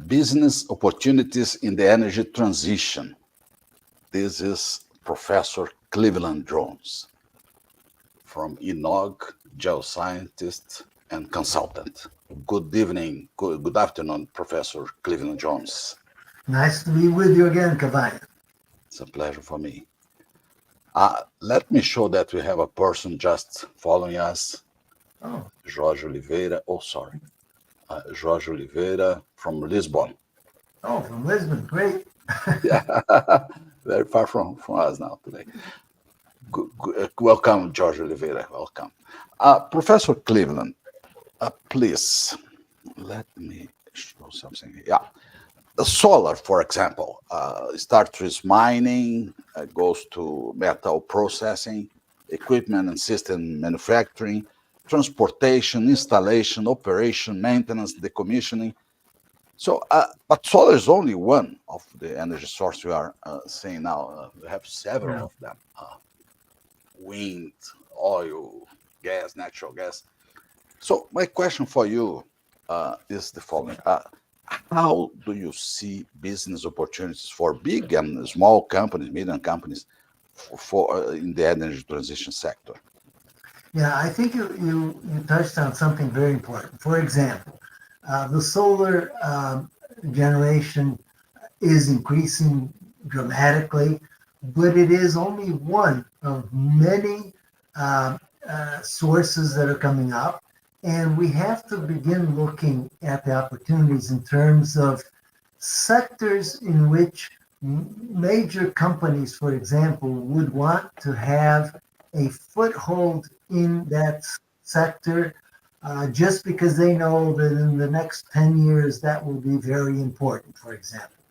Business Opportunities in the Energy Transition. This is Professor Cleveland Jones from ENOG, geoscientist and consultant. Good evening, good afternoon, Professor Cleveland Jones. Nice to be with you again, Cavani. It's a pleasure for me. Let me show that we have a person just following us. Oh, Jorge Oliveira. Oh, sorry. Jorge Oliveira from Lisbon. from Lisbon. Great. Yeah, very far from us now today. Welcome, Jorge Oliveira. Welcome. Professor Cleveland, please let me show something. Yeah. Solar, for example, starts with mining, goes to metal processing, equipment and system manufacturing, transportation, installation, operation, maintenance, decommissioning. So, but solar is only one of the energy source we are seeing now. We have several Yeah. of them: wind, oil, gas, natural gas. So, my question for you is the following: how do you see business opportunities for big and small companies, medium companies, for in the energy transition sector? Yeah, I think you touched on something very important. For example, the solar generation is increasing dramatically, but it is only one of many sources that are coming up. And we have to begin looking at the opportunities in terms of sectors in which major companies, for example, would want to have a foothold in that sector just because they know that in the next 10 years that will be very important, for example.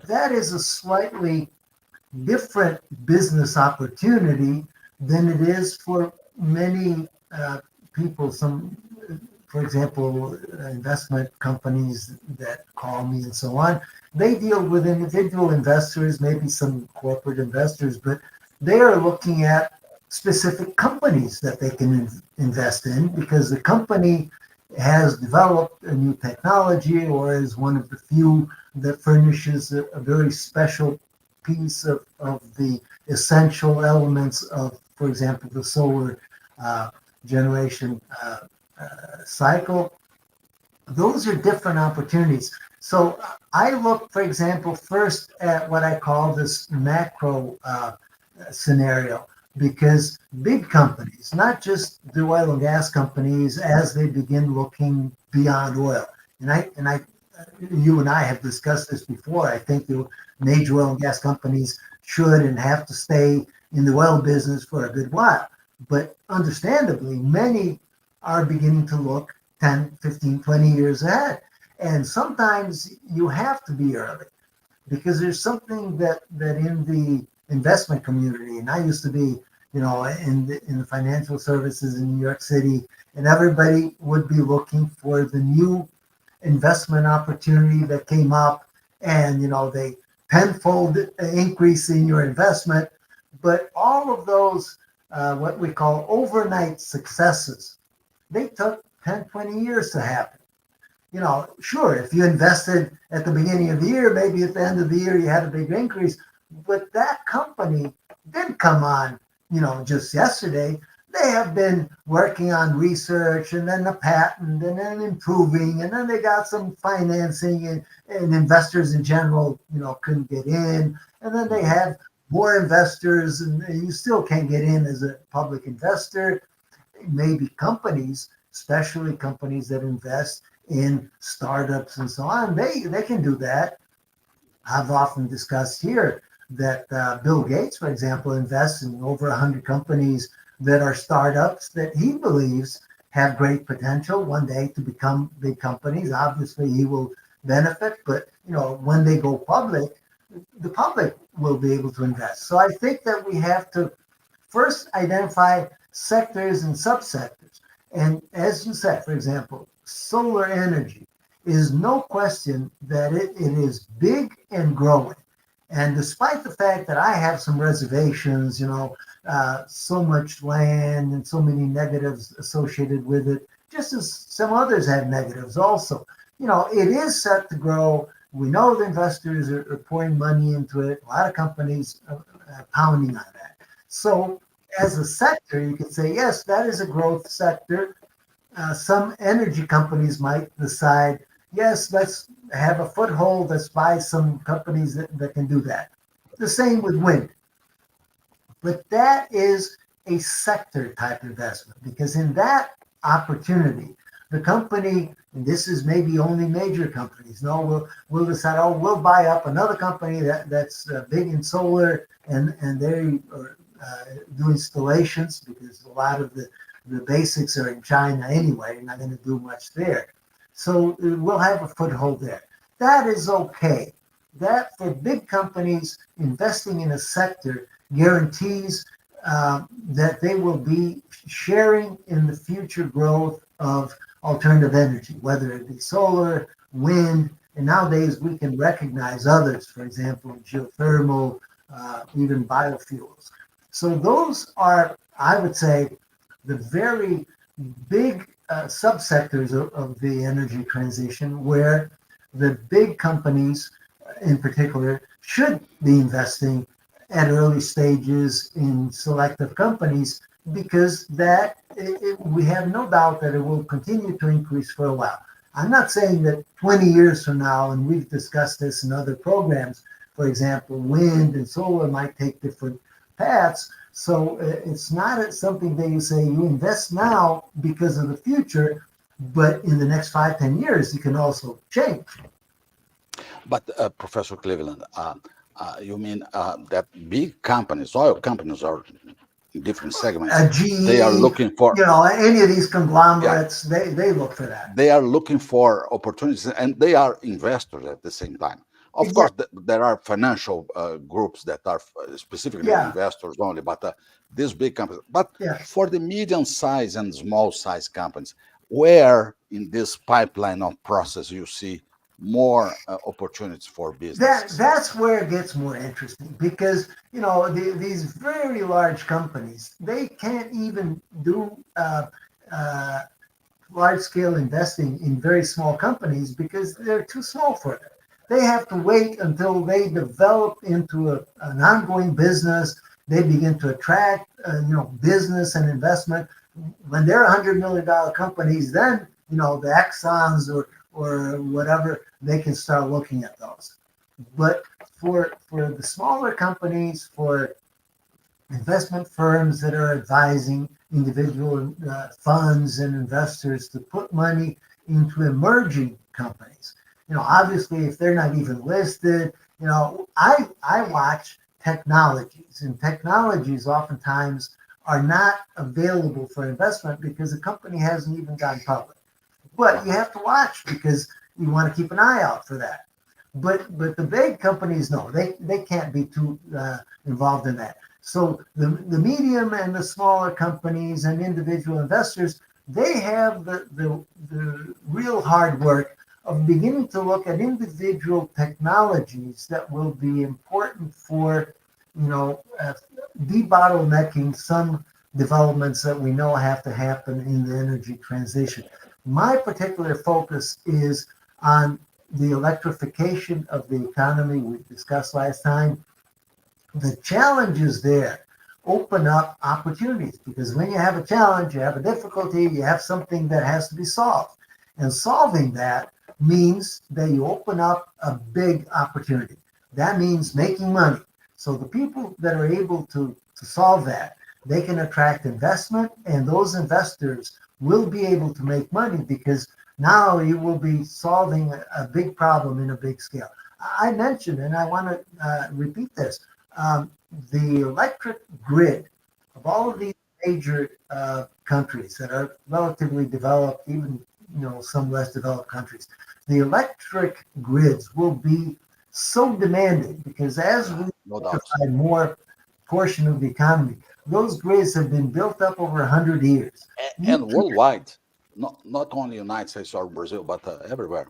That is a slightly different business opportunity than it is for many people. Some, for example, investment companies that call me and so on, they deal with individual investors, maybe some corporate investors, but they are looking at specific companies that they can invest in because the company has developed a new technology or is one of the few that furnishes a very special piece of the essential elements of, for example, the solar generation cycle. Those are different opportunities. So I look, for example, first at what I call this macro scenario, because big companies, not just the oil and gas companies, as they begin looking beyond oil, you and I have discussed this before. I think the major oil and gas companies should and have to stay in the oil business for a good while. But understandably, many are beginning to look 10, 15, 20 years ahead. And sometimes you have to be early because there's something that in the investment community, and I used to be, in the financial services in New York City, and everybody would be looking for the new investment opportunity that came up, and they tenfold increase in your investment. But all of those, what we call overnight successes, they took 10, 20 years to happen. Sure, if you invested at the beginning of the year, maybe at the end of the year you had a big increase, but that company didn't come on, just yesterday. They have been working on research and then the patent and then improving, and then they got some financing and investors in general, couldn't get in. And then they have more investors and you still can't get in as a public investor. Maybe companies, especially companies that invest in startups and so on, they can do that. I've often discussed here that Bill Gates, for example, invests in over 100 companies that are startups that he believes have great potential one day to become big companies. Obviously, he will benefit, but when they go public, the public will be able to invest. So I think that we have to first identify sectors and subsectors. And as you said, for example, solar energy is no question that it is big and growing. And despite the fact that I have some reservations, so much land and so many negatives associated with it, just as some others have negatives also. it is set to grow. We know the investors are pouring money into it. A lot of companies are pounding on that. So, as a sector, you could say, yes, that is a growth sector. Some energy companies might decide, yes, let's have a foothold, let's buy some companies that can do that. The same with wind. But that is a sector type investment because in that opportunity, the company, and this is maybe only major companies, no, we'll decide, oh, we'll buy up another company that's big in solar and they do installations because a lot of the basics are in China anyway. You're not going to do much there. So we'll have a foothold there. That is okay. That for big companies investing in a sector guarantees that they will be sharing in the future growth of alternative energy, whether it be solar, wind, and nowadays we can recognize others, for example, geothermal, even biofuels. So those are, I would say, the very big subsectors of the energy transition where the big companies in particular should be investing at early stages in selective companies because we have no doubt that it will continue to increase for a while. I'm not saying that 20 years from now, and we've discussed this in other programs, for example, wind and solar might take different paths. So it's not something that you say you invest now because of the future, but in the next 5, 10 years, you can also change. But Professor Cleveland, you mean that big companies, oil companies, are in different segments. GE, They are looking for, any of these conglomerates, they look for that. they are looking for opportunities, and they are investors at the same time. Of course, there are financial groups that are specifically investors only, but these big companies. But for the medium-sized and small-sized companies, where in this pipeline of process you see more opportunities for business? That's where it gets more interesting because these very large companies, they can't even do large scale investing in very small companies because they're too small for it. They have to wait until they develop into an ongoing business. They begin to attract business and investment. When they're $100 million companies, then the Exxons or whatever, they can start looking at those. But for the smaller companies, for investment firms that are advising individual funds and investors to put money into emerging companies, obviously if they're not even listed, I watch technologies, and technologies oftentimes are not available for investment because the company hasn't even gone public. But you have to watch because you want to keep an eye out for that. But the big companies, no, they can't be too involved in that. So the medium and the smaller companies and individual investors, they have the real hard work of beginning to look at individual technologies that will be important for, debottlenecking some developments that we know have to happen in the energy transition. My particular focus is on the electrification of the economy we discussed last time. The challenges there open up opportunities because when you have a challenge, you have a difficulty, you have something that has to be solved. And solving that means that you open up a big opportunity. That means making money. So the people that are able to solve that, they can attract investment, and those investors will be able to make money because now you will be solving a big problem in a big scale. I mentioned, and I want to repeat this, the electric grid of all of these major countries that are relatively developed, even some less developed countries, the electric grids will be so demanding because as we electrify more portion of the economy, those grids have been built up over 100 years. And worldwide, not only United States or Brazil, but everywhere.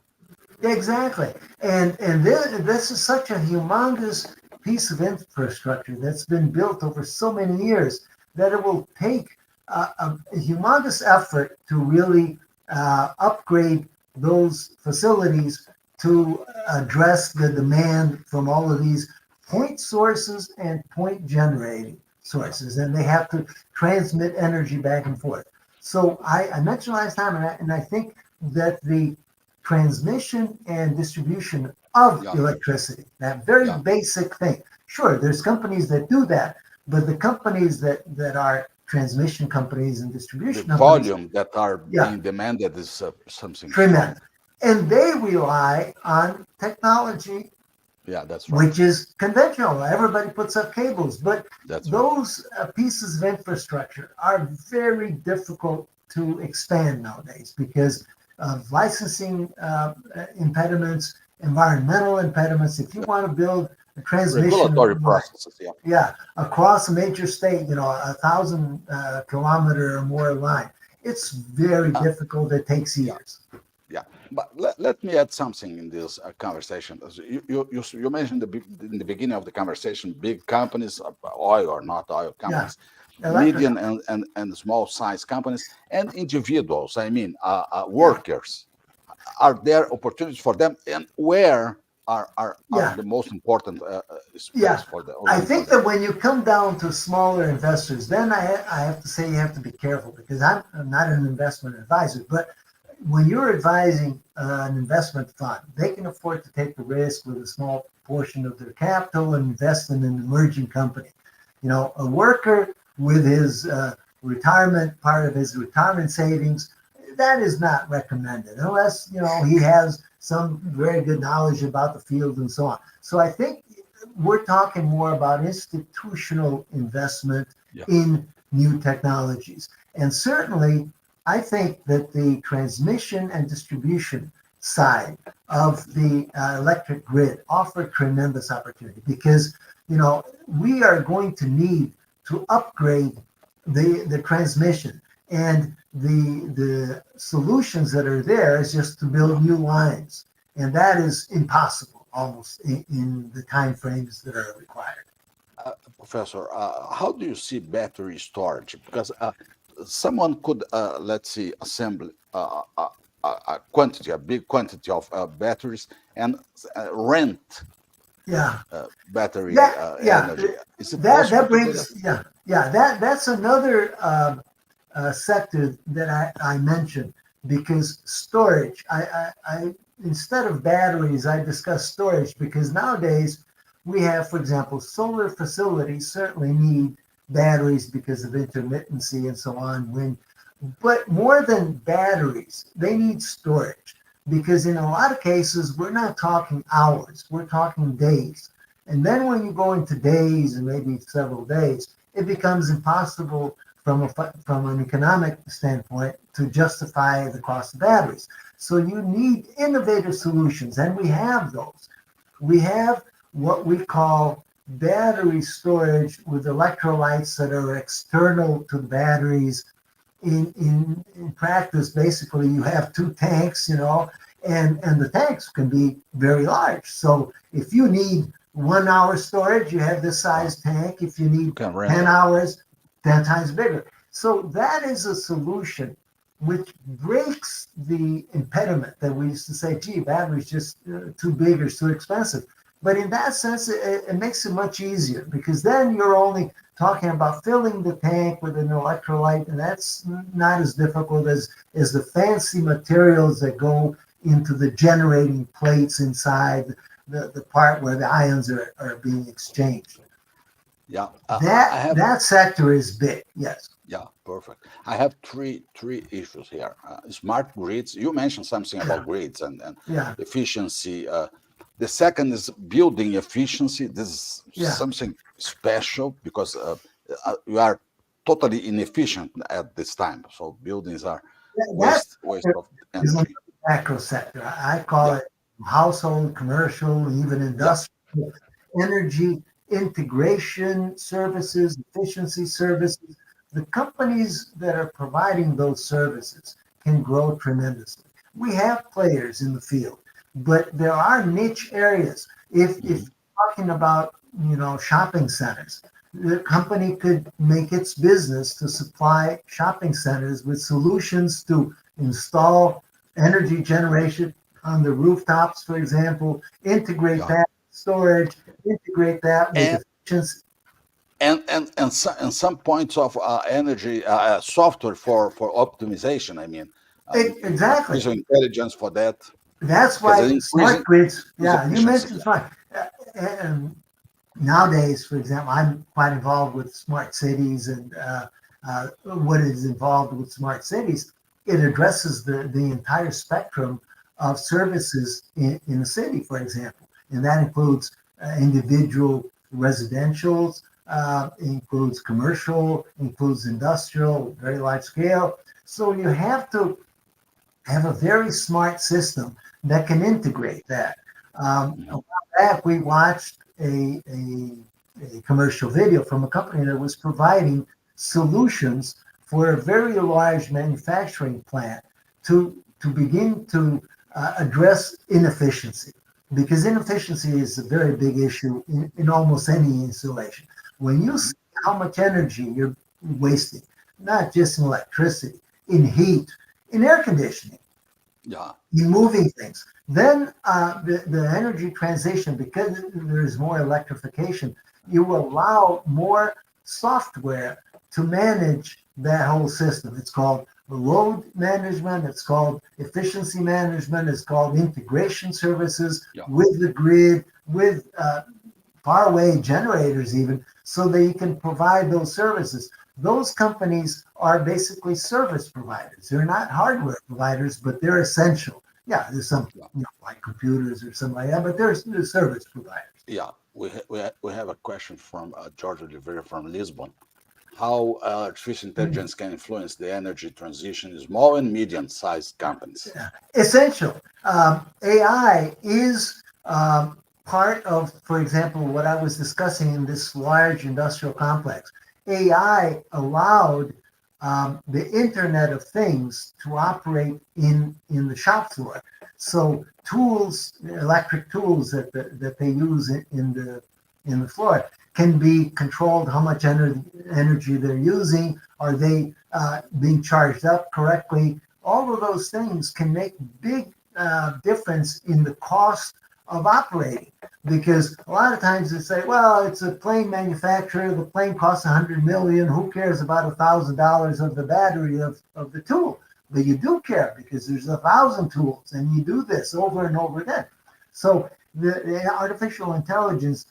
Exactly. And this is such a humongous piece of infrastructure that's been built over so many years that it will take a humongous effort to really upgrade those facilities to address the demand from all of these point sources and point generating sources, and they have to transmit energy back and forth. So I mentioned last time, and I think that the transmission and distribution of Yeah, electricity, that very yeah. basic thing. Sure, there's companies that do that, but the companies that are transmission companies and The distribution companies, volume that are yeah, being demanded is something strong. tremendous. And they rely on technology Yeah, that's right. which is conventional. Everybody puts up cables, but That's right. those pieces of infrastructure are very difficult to expand nowadays because of licensing impediments, environmental impediments. If you Yeah. want to build a transmission Regulatory line, processes. Yeah, yeah, across a major state, 1,000 kilometer or more line, it's very yeah, difficult. It takes yeah, years. yeah. But let me add something in this conversation. As you mentioned in the beginning of the conversation, big companies, oil or not oil Yeah, companies, electric. medium and small size companies, and individuals. I mean, Yeah, workers. Are there opportunities for them, and where are yeah. the most important Yeah, space for the I room for think them? that when you come down to smaller investors, then I have to say you have to be careful because I'm not an investment advisor. But when you're advising an investment fund, they can afford to take the risk with a small portion of their capital and invest in an emerging company. A worker with his retirement, part of his retirement savings, that is not recommended unless, he has some very good knowledge about the field and so on. So I think we're talking more about institutional investment Yeah, in new technologies. And certainly, I think that the transmission and distribution side of the electric grid offer tremendous opportunity because, we are going to need to upgrade the transmission. And the solutions that are there is just to yeah. build new lines, and that is impossible almost in the time frames that are required. Professor, how do you see battery storage? Because someone could, let's see, assemble a big quantity of batteries and rent Yeah, battery that yeah energy. Is it that possible that to do that? brings yeah that's another sector that I mentioned because storage. I instead of batteries, I discuss storage because nowadays we have, for example, solar facilities certainly need batteries because of intermittency and so on. But more than batteries, they need storage because in a lot of cases we're not talking hours, we're talking days. And then when you go into days and maybe several days, it becomes impossible from an economic standpoint to justify the cost of batteries. So you need innovative solutions, and we have those. We have what we call battery storage with electrolytes that are external to the batteries. In practice, basically, you have two tanks, and the tanks can be very large. So if you need 1 hour storage, you have this Uh, size tank. If you you need can rent 10 them. hours, 10 times bigger. So that is a solution which breaks the impediment that we used to say, gee, battery's just too big or too expensive. But in that sense, it makes it much easier because then you're only talking about filling the tank with an electrolyte, and that's not as difficult as the fancy materials that go into the generating plates inside the part where the ions are being exchanged. Yeah, I That have. that sector is big, yes. Yeah, perfect. I have three issues here. Smart grids. You mentioned something Yeah, about grids and yeah, efficiency. The second is building efficiency. This is yeah. something special because we are totally inefficient at this time. So buildings are That waste sector of is a energy. macro sector. I call Yeah, it household, commercial, even yeah, industrial energy integration services, efficiency services. The companies that are providing those services can grow tremendously. We have players in the field, but there are niche areas. If mhm, you're talking about, shopping centers, the company could make its business to supply shopping centers with solutions to install energy generation on the rooftops, for example, integrate yeah. that storage, integrate that with And efficiency. and some points of energy software for optimization. I mean, Exactly. artificial intelligence for that That's because why it smart increases grids, you efficiency. mentioned smart. And nowadays, for example, I'm quite involved with smart cities and what is involved with smart cities. It addresses the entire spectrum of services in the city, for example. And that includes individual residentials, includes commercial, includes industrial, very large scale. So you have to have a very smart system that can integrate that. A Mhm. while back, we watched a commercial video from a company that was providing solutions for a very large manufacturing plant to begin to address inefficiency. Because inefficiency is a very big issue in almost any installation. When you Mhm. see how much energy you're wasting, not just in electricity, in heat, in air conditioning, Yeah, in moving things. Then the energy transition, because there's more electrification, you allow more software to manage that whole system. It's called load management, it's called efficiency management, it's called integration services yeah, with the grid, with faraway generators even, so that you can provide those services. Those companies are basically service providers. They're not hardware providers, but they're essential. Yeah, there's some, yeah. like computers or something like that, but they're service providers. Yeah. We have a question from George Oliveira from Lisbon. How artificial Mm. intelligence can influence the energy transition in small and medium-sized companies? Yeah. Essential. AI is part of, for example, what I was discussing in this large industrial complex. AI allowed the Internet of Things to operate in the shop floor. So tools, electric tools that they use in the floor can be controlled. How much energy they're using? Are they being charged up correctly? All of those things can make big difference in the cost of operating, because a lot of times they say, well, it's a plane manufacturer, the plane costs 100 million, who cares about $1,000 of the battery of the tool? But you do care, because there's 1,000 tools and you do this over and over again. So the artificial intelligence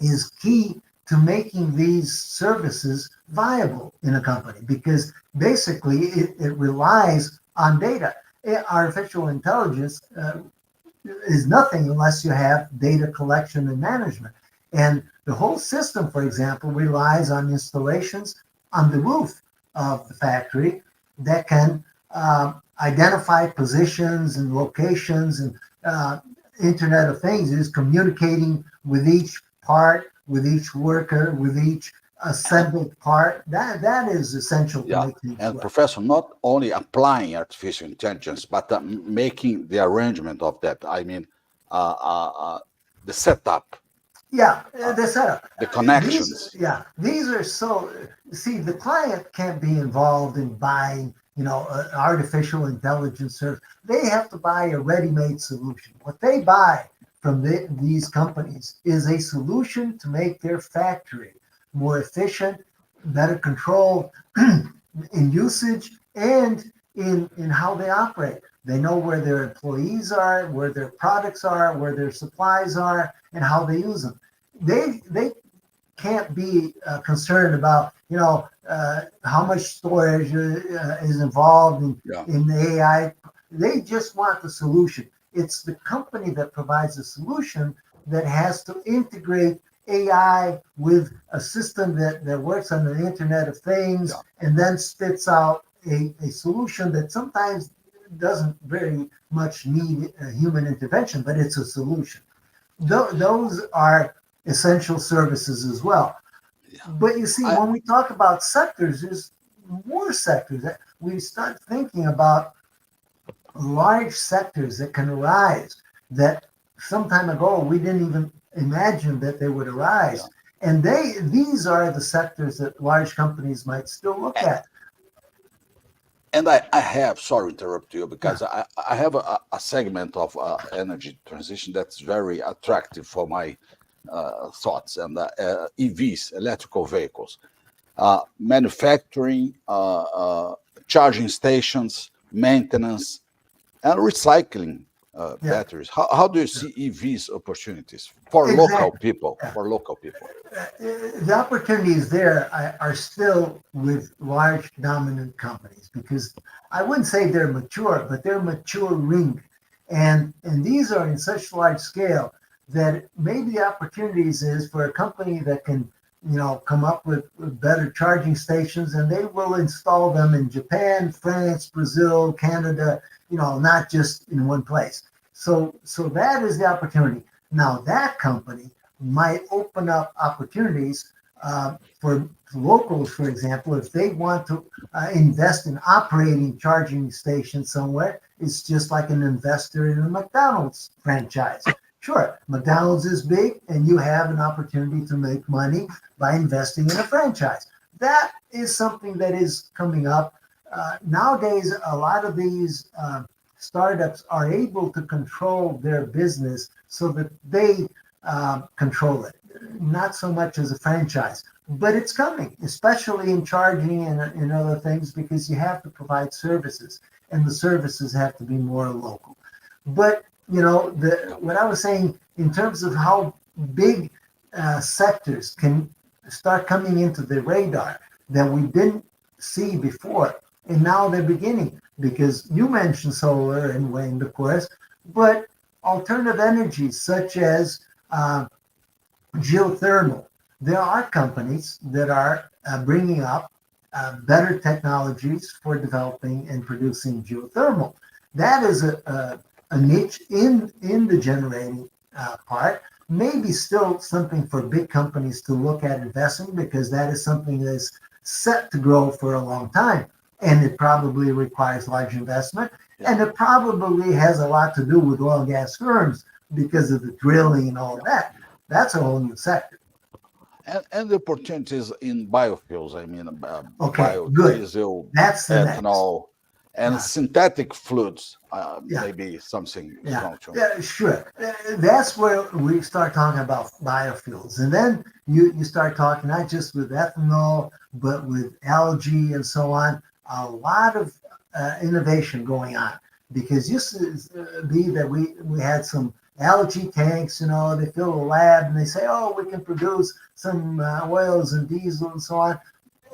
is key to making these services viable in a company, because basically it relies on data. Artificial intelligence is nothing unless you have data collection and management. And the whole system, for example, relies on installations on the roof of the factory that can identify positions and locations, and Internet of Things is communicating with each part, with each worker, with each assembled part. That is essential to Yeah. make things And work. Professor, not only applying artificial intelligence, but making the arrangement of that. I mean, uh, uh, uh, the setup, Yeah, uh, the setup. the These, connections. these are so. See, the client can't be involved in buying, artificial intelligence service. They have to buy a ready-made solution. What they buy from these companies is a solution to make their factory more efficient, better controlled in usage, and in how they operate. They know where their employees are, where their products are, where their supplies are, and how they use them. They can't be concerned about how much storage is involved Yeah. in the AI. They just want the solution. It's the company that provides the solution that has to integrate AI with a system that works on the Internet of Things, Yeah. and then spits out a solution that sometimes doesn't very much need human intervention, but it's a solution. Those are essential services as well. Yeah. But you see, I when we talk about sectors, there's more sectors. We start thinking about large sectors that can arise, that some time ago we didn't even imagine that they would yeah. arise. And these are the sectors that large companies might still look A- at. And I have, sorry to interrupt you, because I have a segment of energy transition that's very attractive for my thoughts, and EVs, electrical vehicles, manufacturing, charging stations, maintenance, and recycling Yeah, batteries. How do you see EVs opportunities for local exactly. people? Yeah. For local people, The opportunities there are still with large dominant companies because I wouldn't say they're mature, but they're maturing, and these are in such large scale that maybe the opportunities is for a company that can come up with better charging stations, and they will install them in Japan, France, Brazil, Canada, not just in one place. So that is the opportunity. Now that company might open up opportunities for locals, for example, if they want to invest in operating charging stations somewhere. It's just like an investor in a McDonald's franchise. Sure, McDonald's is big, and you have an opportunity to make money by investing in a franchise. That is something that is coming up. Nowadays, a lot of these startups are able to control their business so that they control it, not so much as a franchise. But it's coming, especially in charging and in other things, because you have to provide services, and the services have to be more local. But what I was saying in terms of how big sectors can start coming into the radar that we didn't see before, and now they're beginning. Because you mentioned solar and wind, of course, but alternative energies such as geothermal. There are companies that are bringing up better technologies for developing and producing geothermal. That is a niche in the generating part. Maybe still something for big companies to look at investing because that is something that is set to grow for a long time. And it probably requires large investment. yeah. And it probably has a lot to do with oil and gas firms because of the drilling and all of that. That's a whole new sector. And the opportunities in biofuels, I mean, Okay, good. biodiesel, That's the next. ethanol, and Yeah, synthetic fluids, yeah, maybe something yeah, strong too. yeah, sure. That's where we start talking about biofuels. And then you start talking not just with ethanol, but with algae and so on. A lot of innovation going on because used to be that we had some algae tanks, they fill a lab and they say, oh, we can produce some oils and diesel and so on.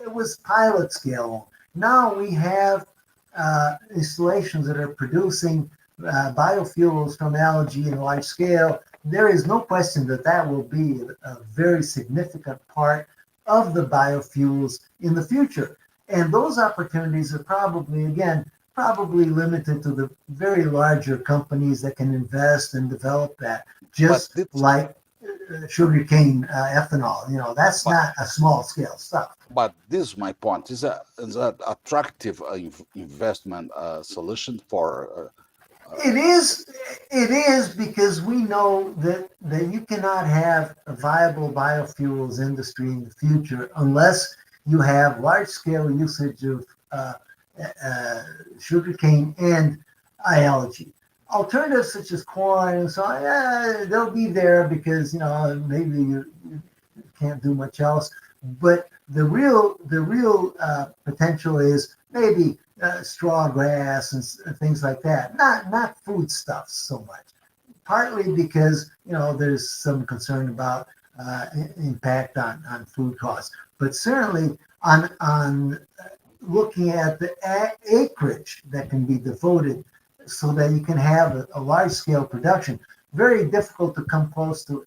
It was pilot scale. Now we have installations that are producing biofuels from algae in a large scale. There is no question that that will be a very significant part of the biofuels in the future. And those opportunities are probably limited to the very larger companies that can invest and develop that, But just this, like sugarcane ethanol. That's but not a small scale stuff. this is my point. Is that attractive investment solution for? It is. It is because we know that you cannot have a viable biofuels industry in the future unless you have large scale usage of sugarcane and algae. Alternatives such as corn and so on, they'll be there because maybe you can't do much else. But the real potential is maybe straw grass and things like that. Not foodstuffs so much. Partly because there's some concern about impact on food costs, but certainly on looking at the acreage that can be devoted so that you can have a large scale production. Very difficult to come close to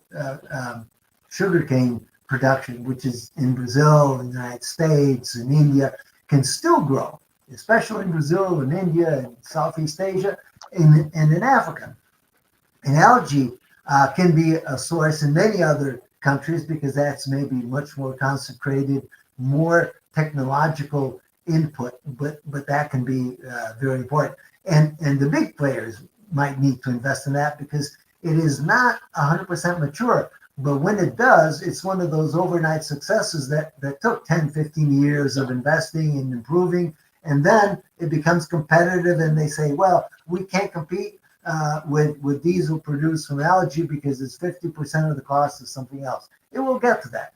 sugarcane production, which is in Brazil, in the United States, in India, can still grow, especially in Brazil and India and Southeast Asia and in Africa. And algae can be a source in many other countries because that's maybe much more concentrated, more technological input, but that can be very important. And the big players might need to invest in that because it is not 100% mature. But when it does, it's one of those overnight successes that took 10, 15 years of investing and improving. And then it becomes competitive, and they say, well, we can't compete with diesel produced from algae because it's 50% of the cost of something else. It will get to that.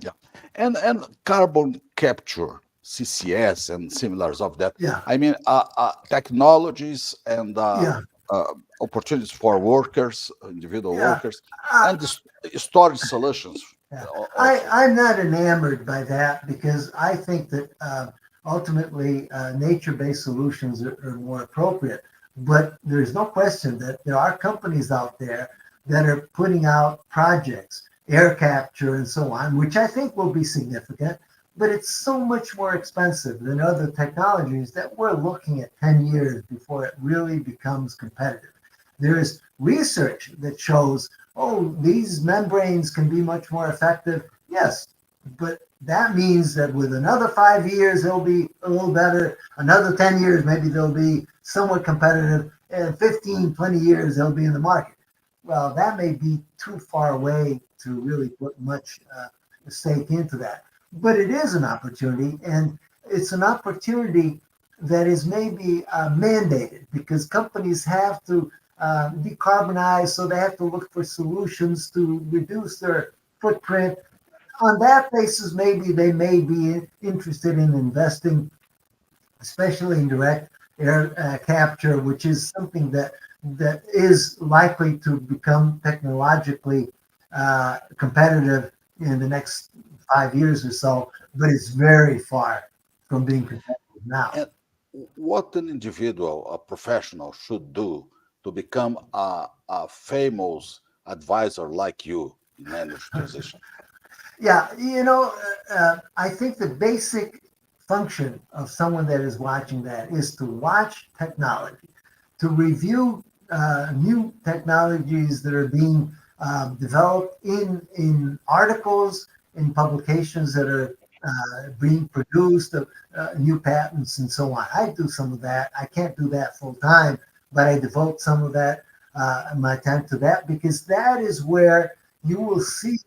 Yeah, and carbon capture, CCS, and similars of that. Yeah, I mean, technologies and yeah, uh, opportunities for workers, individual yeah. workers, Uh, and the storage solutions Yeah, also. I'm not enamored by that because I think that ultimately nature-based solutions are more appropriate. But there's no question that there are companies out there that are putting out projects, air capture and so on, which I think will be significant. But it's so much more expensive than other technologies that we're looking at 10 years before it really becomes competitive. There is research that shows, oh, these membranes can be much more effective. Yes, but that means that with another 5 years, they'll be a little better. Another 10 years, maybe they'll be somewhat competitive. And 15, 20 years, they'll be in the market. Well, that may be too far away to really put much stake into that. But it is an opportunity, and it's an opportunity that is maybe mandated because companies have to decarbonize, so they have to look for solutions to reduce their footprint. On that basis, maybe they may be interested in investing, especially in direct air capture, which is something that is likely to become technologically competitive in the next 5 years or so, but it's very far from being competitive now. And what an individual, a professional, should do to become a famous advisor like you in energy transition? Yeah, I think the basic function of someone that is watching that is to watch technology, to review new technologies that are being developed in articles, in publications that are being produced, new patents and so on. I do some of that. I can't do that full time, but I devote some of that my time to that because that is where you will see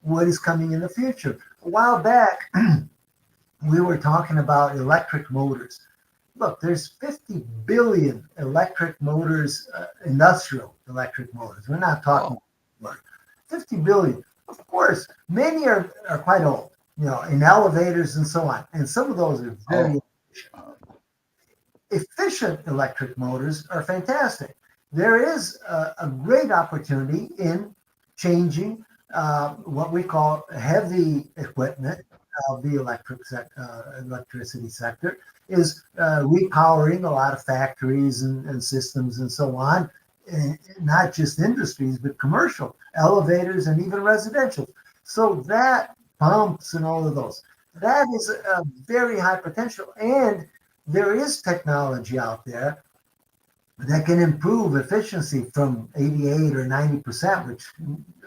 what is coming in the future. A while back, we were talking about electric motors. Look, there's 50 billion electric motors, industrial electric motors. We're not talking Oh, about 50 billion. Of course, many are quite old, in elevators and so on. And some of those are very oh, uh, efficient electric motors are fantastic. There is a great opportunity in changing what we call heavy equipment of the electricity sector is repowering a lot of factories and systems and so on, and not just industries, but commercial, elevators, and even residential. So that pumps and all of those, that is a very high potential. And there is technology out there that can improve efficiency from 88 or 90%, which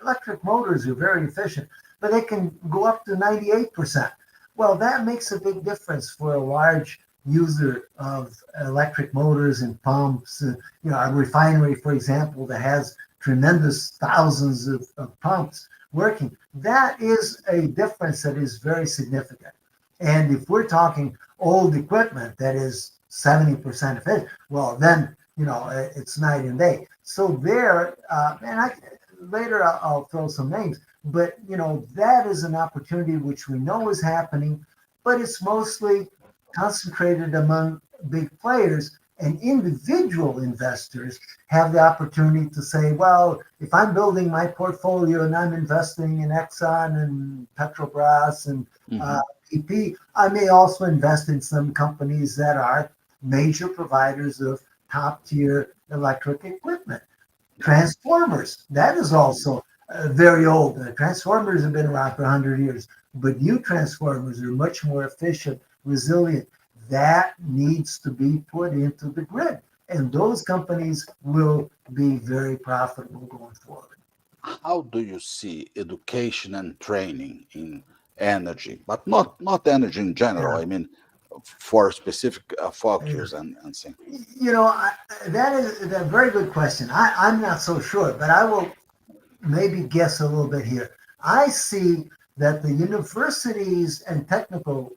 electric motors are very efficient, but they can go up to 98%. Well, that makes a big difference for a large user of electric motors and pumps. A refinery, for example, that has tremendous thousands of pumps working. That is a difference that is very significant. And if we're talking old equipment that is 70% efficient, well, then it's night and day. So there, and later I'll throw some names, but that is an opportunity which we know is happening, but it's mostly concentrated among big players. And individual investors have the opportunity to say, well, if I'm building my portfolio and I'm investing in Exxon and Petrobras and mhm. BP, I may also invest in some companies that are major providers of top tier electric equipment. Transformers, that is also very old. Transformers have been around for 100 years, but new transformers are much more efficient, resilient. That needs to be put into the grid. And those companies will be very profitable going forward. How do you see education and training in energy, but not energy in general? Yeah. I mean, for specific Yeah. focus and things. That is a very good question. I'm not so sure, but I will maybe guess a little bit here. I see that the universities and technical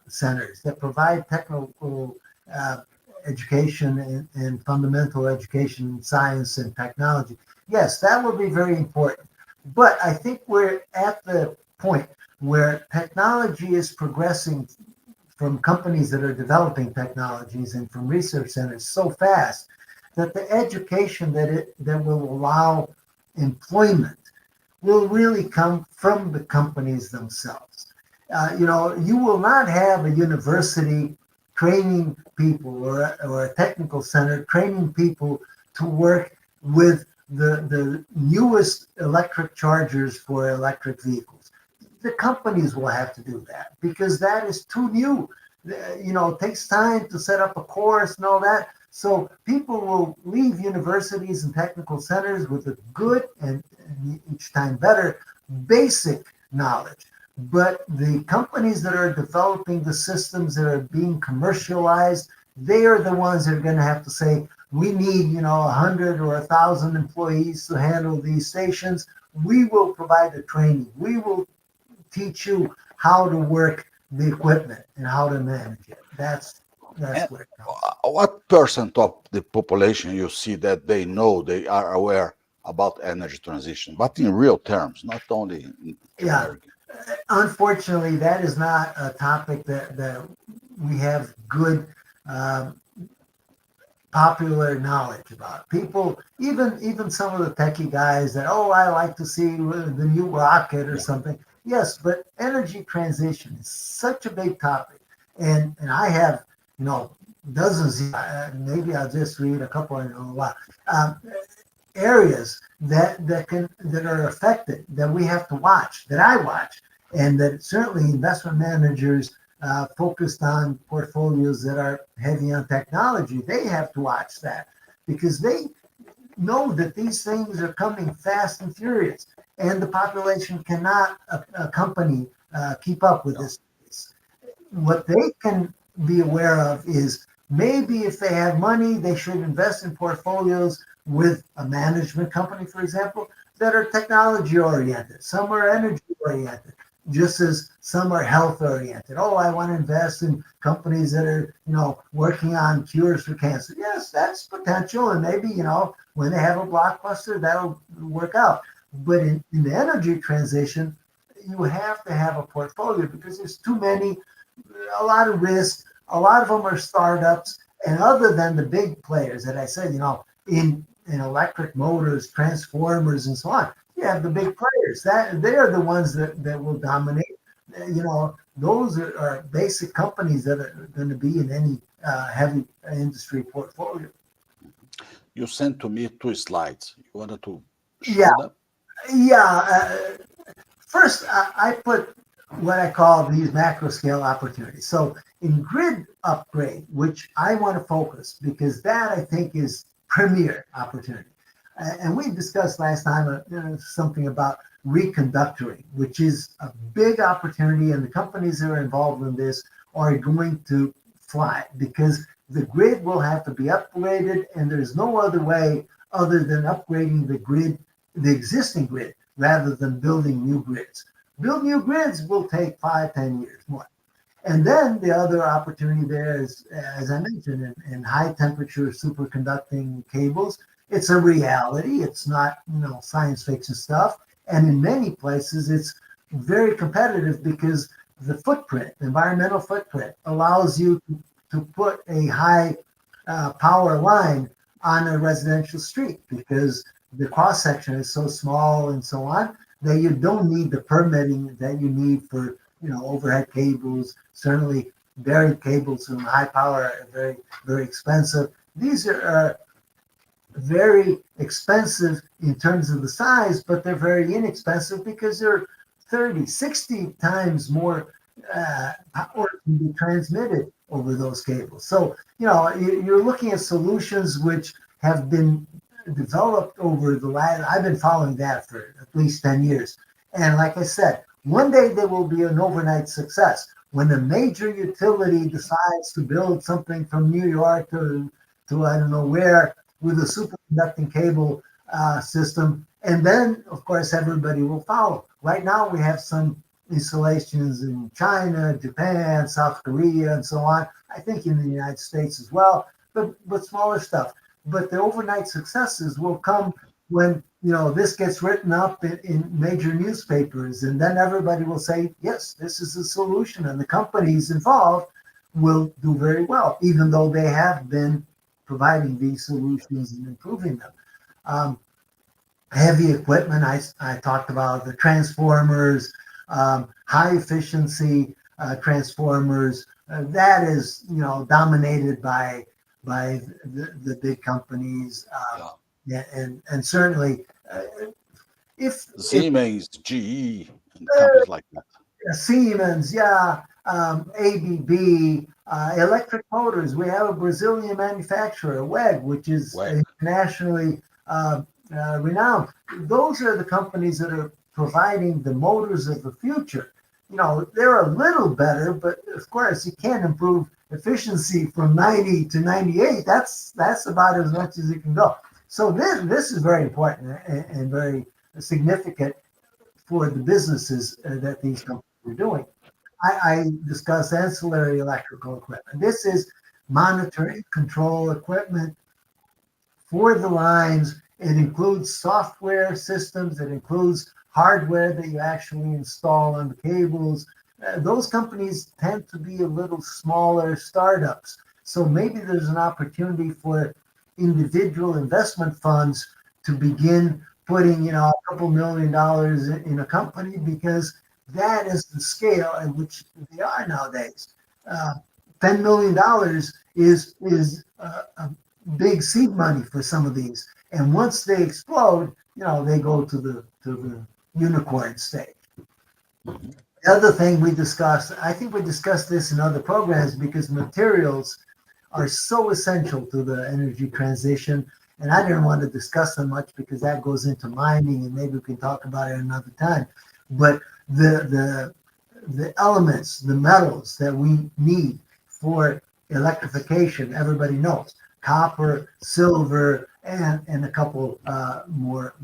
centers that provide technical uh, education and fundamental education in science and technology, yes, that will be very important. But I think we're at the point where technology is progressing from companies that are developing technologies and from research centers so fast that the education that will allow employment will really come from the companies themselves. You will not have a university training people or a technical center training people to work with the newest electric chargers for electric vehicles. The companies will have to do that because that is too new. It takes time to set up a course and all that. So people will leave universities and technical centers with a good and each time better basic knowledge. But the companies that are developing the systems that are being commercialized, they are the ones that are going to have to say, we need, 100 or 1,000 employees to handle these stations. We will provide the training. We will teach you how to work the equipment and how to manage it. That's And where it comes. what percent of the population you see that they are aware about energy transition, but in real terms, not only in Yeah, generic? unfortunately, that is not a topic that we have good um, popular knowledge about. People, even some of the techie guys that, oh, I like to see the new rocket or Yeah. something. Yes, but energy transition is such a big topic, and I have dozens. Maybe I'll just read a couple. I don't know a lot. Areas that are affected that we have to watch, that I watch, and that certainly investment managers focused on portfolios that are heavy on technology, they have to watch that because they know that these things are coming fast and furious, and the population cannot accompany keep up with this. What they can be aware of is maybe if they have money, they should invest in portfolios with a management company, for example, that are technology oriented. Some are energy oriented, just as some are health oriented. Oh, I want to invest in companies that are, working on cures for cancer. Yes, that's potential. And maybe, when they have a blockbuster, that'll work out. But in the energy transition, you have to have a portfolio because there's too many, a lot of risk. A lot of them are startups. And other than the big players that I said, in electric motors, transformers, and so on, you have the big players. That they are the ones that will dominate. Those are basic companies that are going to be in any heavy industry portfolio. You sent to me 2 slides. You wanted to Yeah, show them? yeah. First, I put what I call these macro scale opportunities. So in grid upgrade, which I want to focus because that I think is premier opportunity. And we discussed last time something about reconductoring, which is a big opportunity, and the companies that are involved in this are going to fly because the grid will have to be upgraded, and there's no other way other than upgrading the grid, the existing grid, rather than building new grids. Build new grids will take 5-10 years more. And then the other opportunity there is, as I mentioned, in high temperature superconducting cables. It's a reality. It's not, science fiction stuff. And in many places, it's very competitive because the footprint, the environmental footprint, allows you to put a high power line on a residential street because the cross section is so small and so on that you don't need the permitting that you need for overhead cables. Certainly buried cables from high power are very, very expensive. These are very expensive in terms of the size, but they're very inexpensive because they're 30, 60 times more power can be transmitted over those cables. So, you're looking at solutions which have been developed over the last, I've been following that for at least 10 years. And like I said, one day there will be an overnight success. When a major utility decides to build something from New York to I don't know where with a superconducting cable system, and then of course everybody will follow. Right now we have some installations in China, Japan, South Korea, and so on. I think in the United States as well, but smaller stuff. But the overnight successes will come when this gets written up in major newspapers, and then everybody will say, yes, this is a solution, and the companies involved will do very well, even though they have been providing these solutions and improving them. Heavy equipment, I talked about the transformers, high efficiency transformers. That is, dominated by the big companies, and certainly if Siemens, GE, and companies like that. Siemens, yeah, ABB, electric motors. We have a Brazilian manufacturer, WEG, which is WEG. internationally renowned. Those are the companies that are providing the motors of the future. They're a little better, but of course you can't improve efficiency from 90 to 98. That's about as much as it can go. So this is very important and very significant for the businesses that these companies are doing. I discuss ancillary electrical equipment. This is monitoring control equipment for the lines. It includes software systems. It includes hardware that you actually install on the cables. Those companies tend to be a little smaller startups. So maybe there's an opportunity for individual investment funds to begin putting, a couple $1 million in a company, because that is the scale at which they are nowadays. $10 million is a big seed money for some of these. And once they explode, they go to the unicorn stage. The other thing we discussed, I think we discussed this in other programs, because materials are so essential to the energy transition. And I didn't want to discuss them much because that goes into mining, and maybe we can talk about it another time. But the elements, the metals that we need for electrification, everybody knows: copper, silver, and a couple more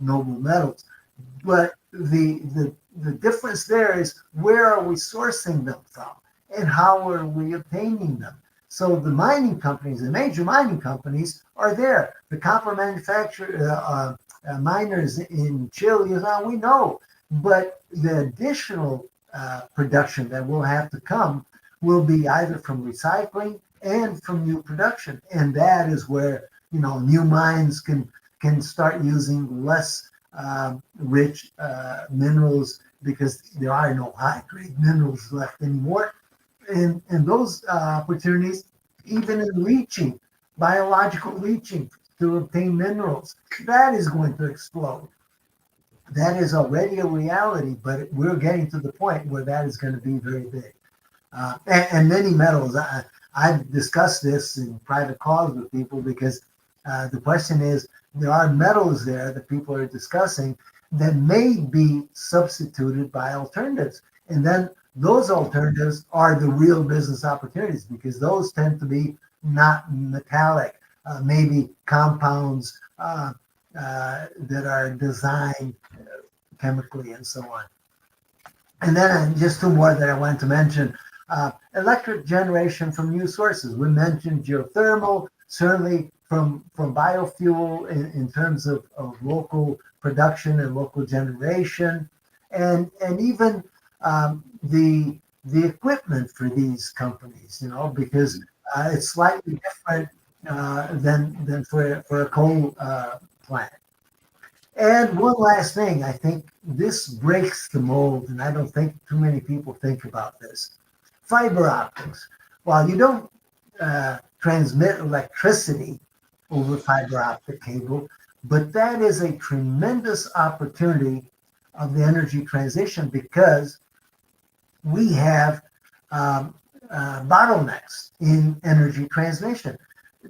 noble metals. But the difference there is, where are we sourcing them from, and how are we obtaining them? So the mining companies, the major mining companies, are there. The copper manufacturer, miners in Chile, we know. But the additional production that will have to come will be either from recycling and from new production. And that is where, new mines can start using less rich minerals, because there are no high-grade minerals left anymore. And those opportunities, even in leaching, biological leaching to obtain minerals, that is going to explode. That is already a reality, but we're getting to the point where that is going to be very big. And many metals. I've discussed this in private calls with people, because the question is, there are metals there that people are discussing that may be substituted by alternatives. And then those alternatives are the real business opportunities, because those tend to be not metallic, maybe compounds that are designed chemically and so on. And then just two more that I wanted to mention. Electric generation from new sources. We mentioned geothermal, certainly from biofuel in terms of local production and local generation, and even the equipment for these companies, because it's slightly different than for a coal plant. And one last thing, I think this breaks the mold, and I don't think too many people think about this. Fiber optics. While you don't transmit electricity over fiber optic cable, but that is a tremendous opportunity of the energy transition, because we have bottlenecks in energy transmission.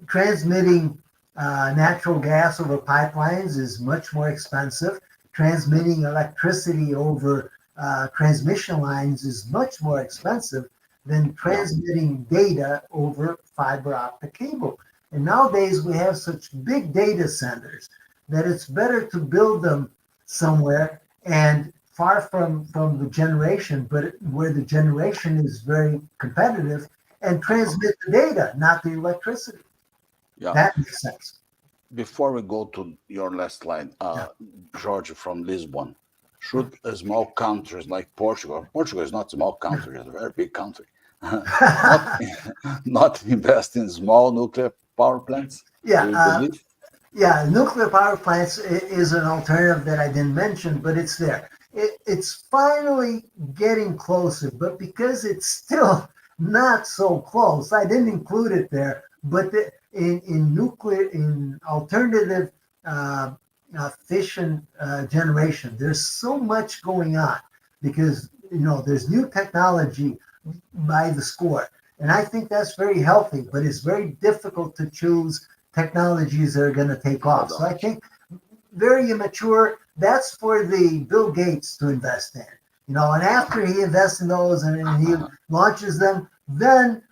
Transmitting natural gas over pipelines is much more expensive. Transmitting electricity over transmission lines is much more expensive than transmitting data over fiber optic cable. And nowadays we have such big data centers that it's better to build them somewhere and far from the generation, but where the generation is very competitive, and transmit the data, not the electricity. Yeah. That makes sense. Before we go to your last slide, Yeah. George from Lisbon, should small countries like Portugal is not a small country, it's a very big country, not not invest in small nuclear power plants? Yeah, Do you believe? yeah, nuclear power plants is an alternative that I didn't mention, but it's there. It's finally getting closer, but because it's still not so close, I didn't include it there. But in alternative uh, fission generation, there's so much going on because there's new technology by the score, and I think that's very healthy. But it's very difficult to choose technologies that are going to take No off. So I doubt. think very immature. That's for the Bill Gates to invest in. And after he invests in those and he launches them, then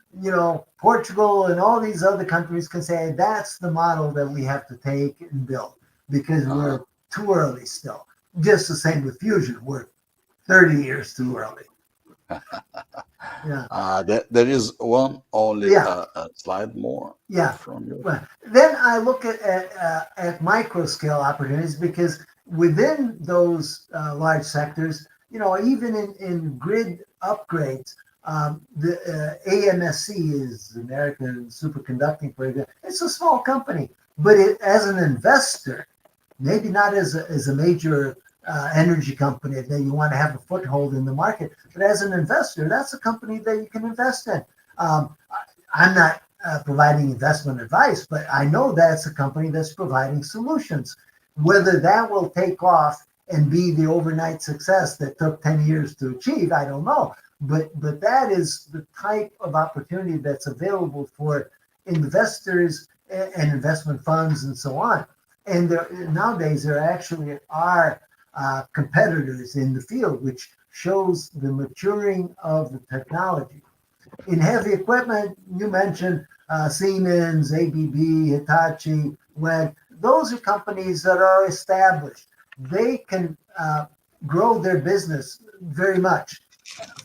Portugal and all these other countries can say that's the model that we have to take and build because Uh-huh. we're too early still. Just the same with fusion. We're 30 years too early. Yeah. There is one only Yeah. slide more Yeah. from you. Well, then I look at micro scale opportunities because within those large sectors, even in grid upgrades, the AMSC is American Superconducting Program. It's a small company, but as an investor, maybe not as a major energy company that you want to have a foothold in the market, but as an investor, that's a company that you can invest in. I'm not providing investment advice, but I know that's a company that's providing solutions. Whether that will take off and be the overnight success that took 10 years to achieve, I don't know. But that is the type of opportunity that's available for investors and investment funds and so on. And nowadays there actually are competitors in the field, which shows the maturing of the technology. In heavy equipment, you mentioned Siemens, ABB, Hitachi, WEG. Those are companies that are established. They can grow their business very much.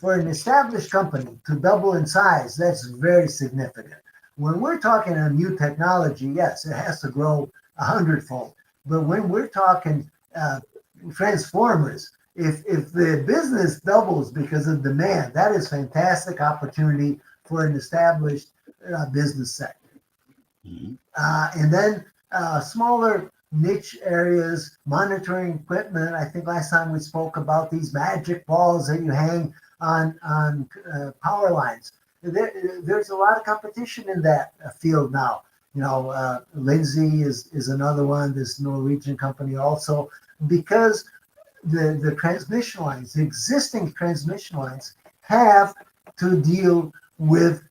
For an established company to double in size, that's very significant. When we're talking a new technology, yes, it has to grow 100-fold. But when we're talking transformers, if the business doubles because of demand, that is fantastic opportunity for an established business sector. Mhm. And then smaller niche areas, monitoring equipment. I think last time we spoke about these magic balls that you hang on power lines. There's a lot of competition in that field now. Lindsay is another one. This Norwegian company also because the transmission lines, the existing transmission lines, have to deal with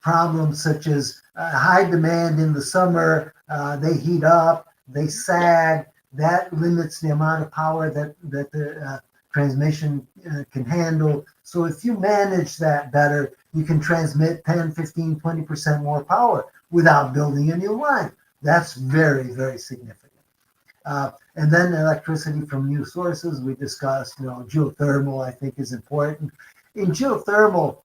problems such as high demand in the summer. They heat up, they Yeah. sag. That limits the amount of power that the transmission can handle. So if you manage that better, you can transmit 10, 15, 20% more power without building a new line. That's very, very significant. And then electricity from new sources. We discussed, geothermal, I think is important. In geothermal,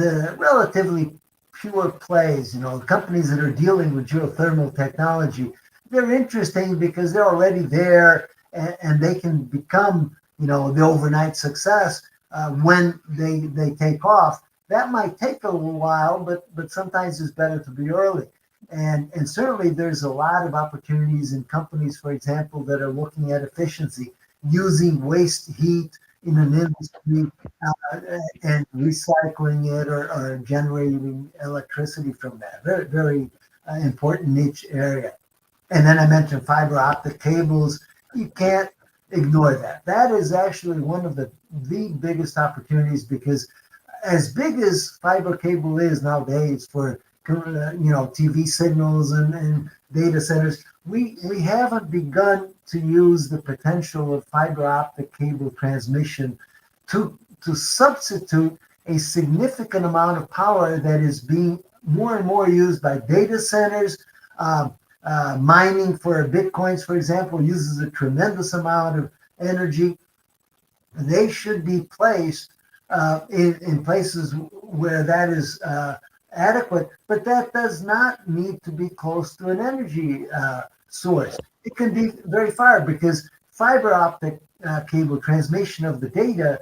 the relatively pure plays, companies that are dealing with geothermal technology, they're interesting because they're already there and they can become, the overnight success when they take off. That might take a little while, but sometimes it's better to be early. And certainly there's a lot of opportunities in companies, for example, that are looking at efficiency, using waste heat in an industry and recycling it or generating electricity from that. Very, very important niche area. And then I mentioned fiber optic cables. You can't ignore that. That is actually one of the biggest opportunities because as big as fiber cable is nowadays for TV signals and data centers, we haven't begun to use the potential of fiber optic cable transmission to substitute a significant amount of power that is being more and more used by data centers. Mining for bitcoins, for example, uses a tremendous amount of energy. They should be placed in places where that is adequate, but that does not need to be close to an energy source. It can be very far because fiber optic cable transmission of the data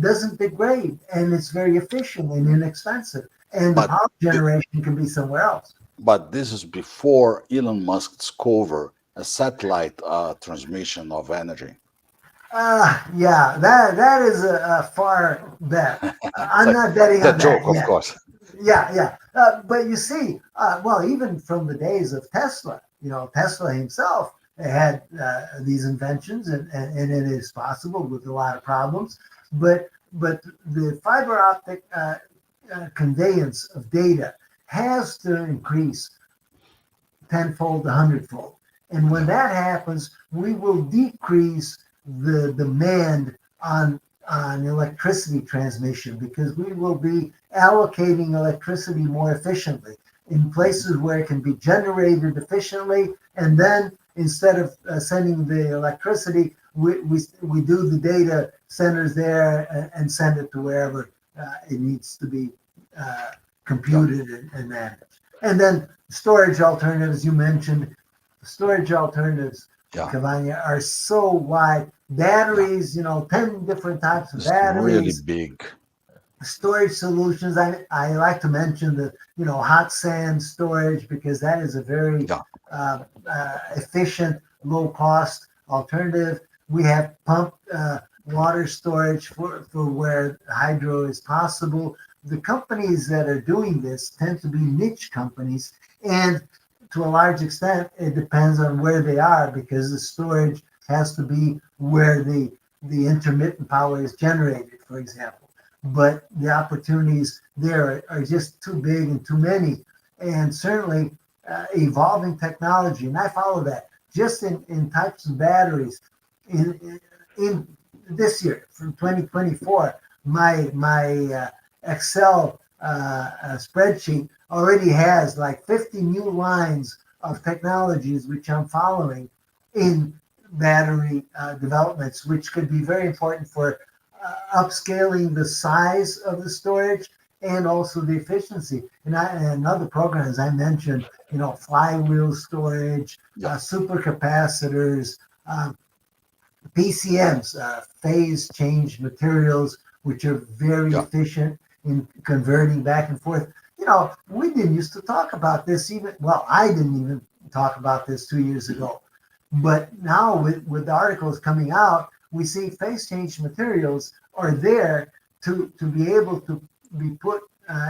doesn't degrade and it's very efficient and inexpensive. And the But power th- generation can be somewhere else. but this is before Elon Musk discovered a satellite transmission of energy. Yeah, that is a far bet. It's I'm like not betting the on that joke, of yet. course. Yeah, yeah. But you see, well, even from the days of Tesla, Tesla himself had these inventions, and it is possible with a lot of problems. But the fiber optic conveyance of data has to increase tenfold, a hundredfold. And when Yeah, that happens, we will decrease the demand on electricity transmission because we will be allocating electricity more efficiently in places where it can be generated efficiently. And then instead of sending the electricity, we do the data centers there and send it to wherever it needs to be uh, yeah, computed and managed. And then storage alternatives, you mentioned, storage alternatives, yeah, Cavagna, are so wide. yeah. Batteries, 10 different types of It's really batteries, big. storage solutions. I like to mention the, hot sand storage because that is a very Yeah, efficient, low cost alternative. We have pumped water storage for where hydro is possible. The companies that are doing this tend to be niche companies, and to a large extent, it depends on where they are because the storage has to be where the intermittent power is generated, for example. But the opportunities there are just too big and too many, and certainly evolving technology. And I follow that just in types of batteries. In this year, from 2024, my Excel spreadsheet already has like 50 new lines of technologies which I'm following in battery developments, which could be very important for upscaling the size of the storage and also the efficiency. And other programs I mentioned, flywheel storage, yeah, supercapacitors, PCMs, phase change materials, which are very yeah, efficient in converting back and forth. We didn't used to talk about this even, well, I didn't even talk about this 2 years ago. But now with the articles coming out, we see phase change materials are there to be able to be put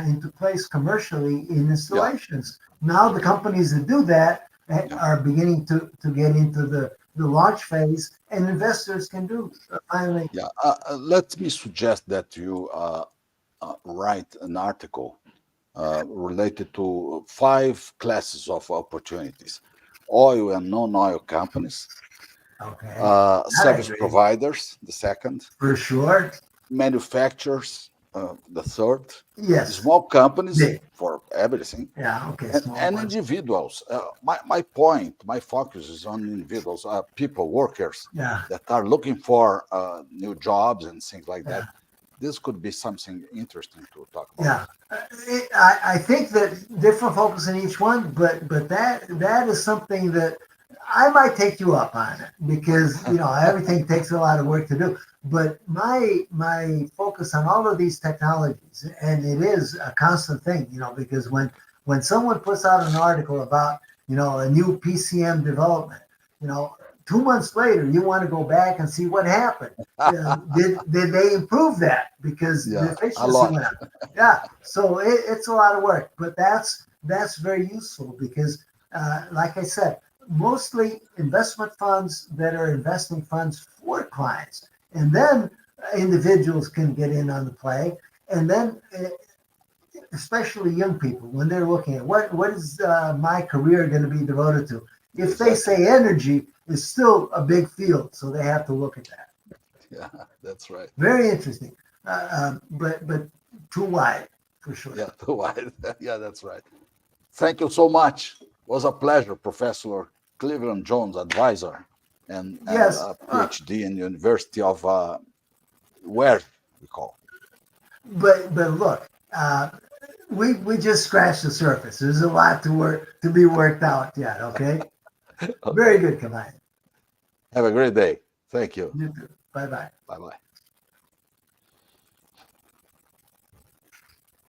into place commercially in yeah, installations. Now the companies that do that yeah. are beginning to get into the launch phase, and investors can do finally. Yeah. Let me suggest that you write an article related to 5 classes of opportunities: oil and non-oil companies, Okay, that I service agree providers, the second, for sure. manufacturers, the third, Yes, small companies big. for everything, Yeah, okay, small and ones. individuals. My point, my focus is on individuals, people, workers Yeah, that are looking for new jobs and things like that. yeah. This could be something interesting to talk about. Yeah, I think that different focus in each one, but that is something that I might take you up on it because everything takes a lot of work to do. But my focus on all of these technologies, and it is a constant thing, because when someone puts out an article about a new PCM development, you know 2 months later you want to go back and see what happened. Did they improve that because the Yeah, a efficiency lot. went up? Yeah, so it's a lot of work, but that's very useful because, like I said, mostly investment funds that are investing funds for clients, and then individuals can get in on the play, and then especially young people when they're looking at what is my career going to be devoted to. If they Exactly. say energy is still a big field, so they have to look at that. Yeah, that's right. Very interesting, but too wide for sure. Yeah, too wide. Yeah, that's right. Thank you so much. It was a pleasure, Professor Cleveland Jones, advisor and Yes, PhD in the University of where we call. But look, we just scratched the surface. There's a lot to be worked out yet. Okay. Very good, Kamai. Have a great day. Thank you. You too. Bye bye. Bye bye.